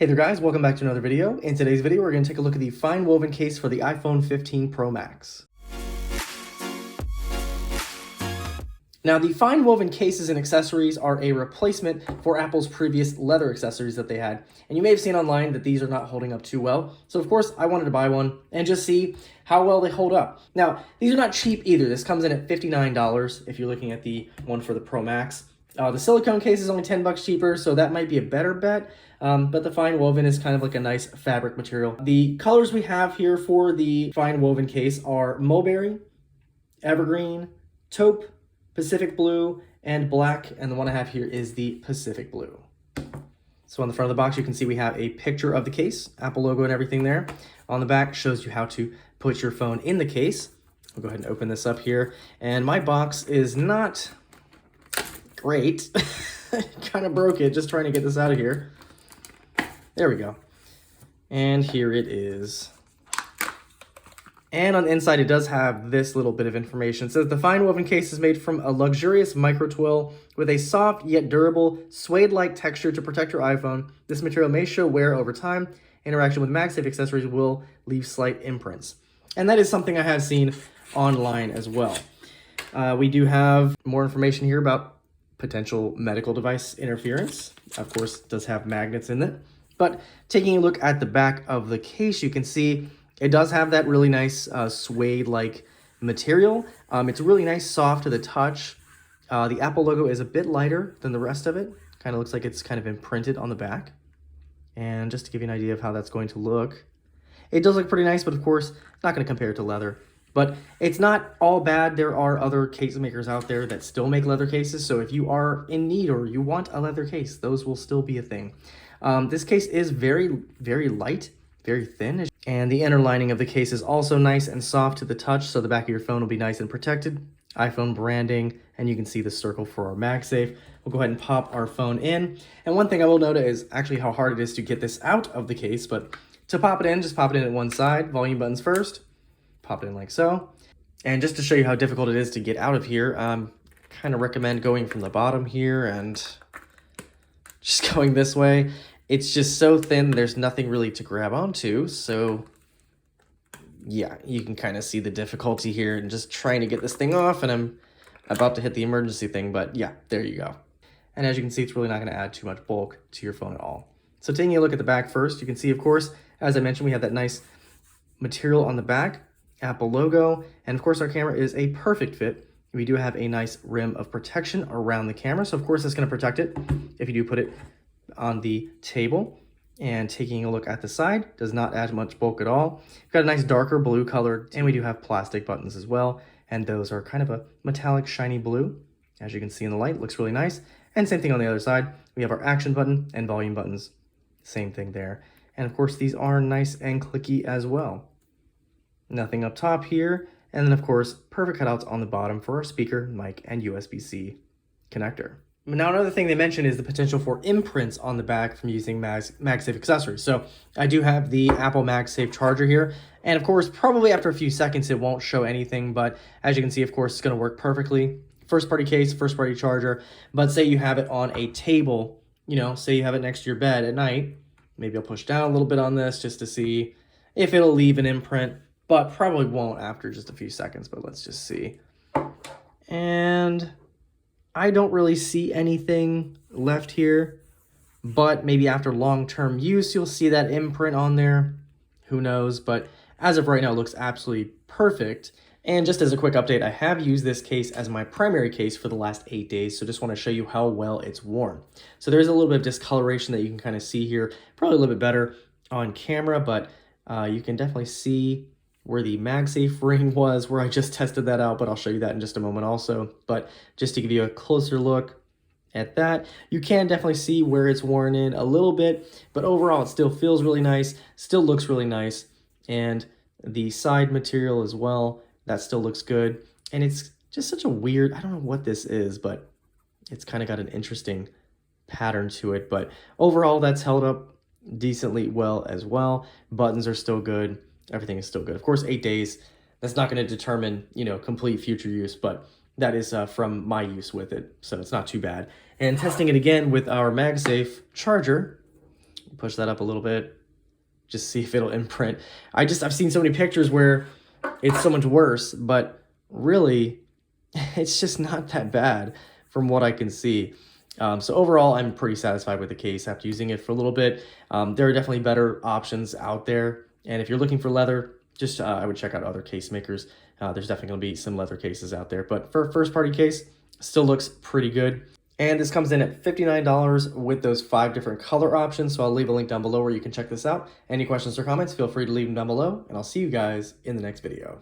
Hey there guys, welcome back to another video. In today's video, we're going to take a look at the fine woven case for the iPhone 15 Pro Max. Now, the fine woven cases and accessories are a replacement for Apple's previous leather accessories that they had. And you may have seen online that these are not holding up too well. So of course, I wanted to buy one and just see how well they hold up. Now, these are not cheap either. This comes in at $59 if you're looking at the one for the Pro Max. The silicone case is only $10 cheaper, so that might be a better bet. But the fine woven is kind of like a nice fabric material. The colors we have here for the fine woven case are mulberry, evergreen, taupe, Pacific blue, and black. And the one I have here is the Pacific blue. So on the front of the box, you can see we have a picture of the case, Apple logo and everything there. On the back shows you how to put your phone in the case. I'll go ahead and open this up here. And my box is not great. Kind of broke it just trying to get this out of here. There we go. And here it is. And on the inside, it does have this little bit of information. It says the fine woven case is made from a luxurious micro twill with a soft yet durable suede-like texture to protect your iPhone. This material may show wear over time. Interaction with MagSafe accessories will leave slight imprints. And that is something I have seen online as well. We do have more information here about potential medical device interference. Of course, it does have magnets in it. But taking a look at the back of the case, you can see it does have that really nice suede-like material. It's really nice, soft to the touch. The Apple logo is a bit lighter than the rest of it. Kind of looks like it's kind of imprinted on the back. And just to give you an idea of how that's going to look, it does look pretty nice, but of course, it's not going to compare it to leather. But it's not all bad. There are other case makers out there that still make leather cases. So if you are in need or you want a leather case, those will still be a thing. This case is very, very light, very thin. And the inner lining of the case is also nice and soft to the touch. So the back of your phone will be nice and protected. iPhone branding, and you can see the circle for our MagSafe. We'll go ahead and pop our phone in. And one thing I will note is actually how hard it is to get this out of the case. But to pop it in, just pop it in at one side. Volume buttons first. Pop it in like so. And just to show you how difficult it is to get out of here, kind of recommend going from the bottom here and just going this way. It's just so thin, there's nothing really to grab onto. So yeah, you can kind of see the difficulty here and just trying to get this thing off, and I'm about to hit the emergency thing, but yeah, there you go. And as you can see, it's really not going to add too much bulk to your phone at all. So taking a look at the back first, you can see, of course, as I mentioned, we have that nice material on the back, Apple logo, and of course our camera is a perfect fit. We do have a nice rim of protection around the camera, so of course it's going to protect it if you do put it on the table. And taking a look at the side, does not add much bulk at all. We've got a nice darker blue color, and we do have plastic buttons as well, and those are kind of a metallic shiny blue. As you can see in the light, looks really nice. And same thing on the other side, we have our action button and volume buttons, same thing there. And of course these are nice and clicky as well. Nothing up top here, and then of course perfect cutouts on the bottom for our speaker, mic, and USB-C connector. Now, another thing they mentioned is the potential for imprints on the back from using MagSafe accessories. So I do have the Apple MagSafe charger here. And of course, probably after a few seconds, it won't show anything. But as you can see, of course, it's going to work perfectly. First party case, first party charger. But say you have it on a table, say you have it next to your bed at night. Maybe I'll push down a little bit on this just to see if it'll leave an imprint. But probably won't after just a few seconds. But let's just see. And I don't really see anything left here, but maybe after long-term use, you'll see that imprint on there. Who knows? But as of right now, it looks absolutely perfect. And just as a quick update, I have used this case as my primary case for the last 8 days, so just want to show you how well it's worn. So there's a little bit of discoloration that you can kind of see here, probably a little bit better on camera, but you can definitely see where the MagSafe ring was, where I just tested that out, but I'll show you that in just a moment also. But just to give you a closer look at that, you can definitely see where it's worn in a little bit, but overall it still feels really nice, still looks really nice. And the side material as well, that still looks good. And it's just such a weird, I don't know what this is, but it's kind of got an interesting pattern to it. But overall, that's held up decently well as well. Buttons are still good. Everything is still good. Of course, 8 days, that's not going to determine, complete future use, but that is from my use with it, so it's not too bad. And testing it again with our MagSafe charger, Push that up a little bit. Just see if it'll imprint. I've seen so many pictures where it's so much worse, but really, it's just not that bad from what I can see. So overall, I'm pretty satisfied with the case after using it for a little bit. There are definitely better options out there. And if you're looking for leather, just I would check out other case makers. There's definitely going to be some leather cases out there. But for a first-party case, still looks pretty good. And this comes in at $59 with those 5 different color options. So I'll leave a link down below where you can check this out. Any questions or comments, feel free to leave them down below. And I'll see you guys in the next video.